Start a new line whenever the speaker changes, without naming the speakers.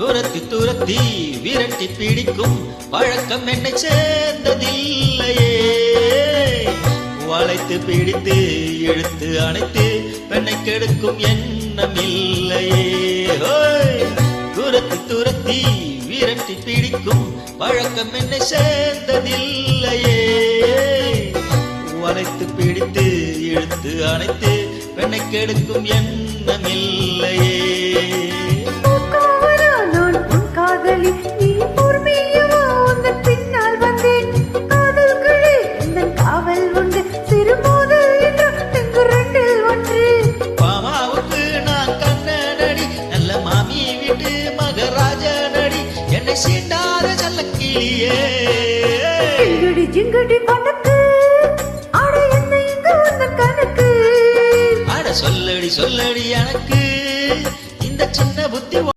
துரத்தி துரத்தி விரட்டி பிடிக்கும் பழக்கம் என்னை சேர்ந்ததில்லையே. வளைத்து பிடித்து இழுத்து அணைத்து பெண்ணை கெடுக்கும் எண்ணம் இல்லையே. துரத்தி துரத்தி விரட்டி பிடிக்கும் பழக்கம் என்னை சேர்ந்ததில்லையே. வளைத்து பிடித்து இழுத்து அணைத்து பெண்ணை கெடுக்கும் எண்ணம் இல்லையே. சீட்டார சல்லக்கிளியே
ஜிங்கடி பணக்கு அட என்ன இங்க வந்த கணக்கு
அட சொல்லடி சொல்லடி எனக்கு இந்த சின்ன புத்தி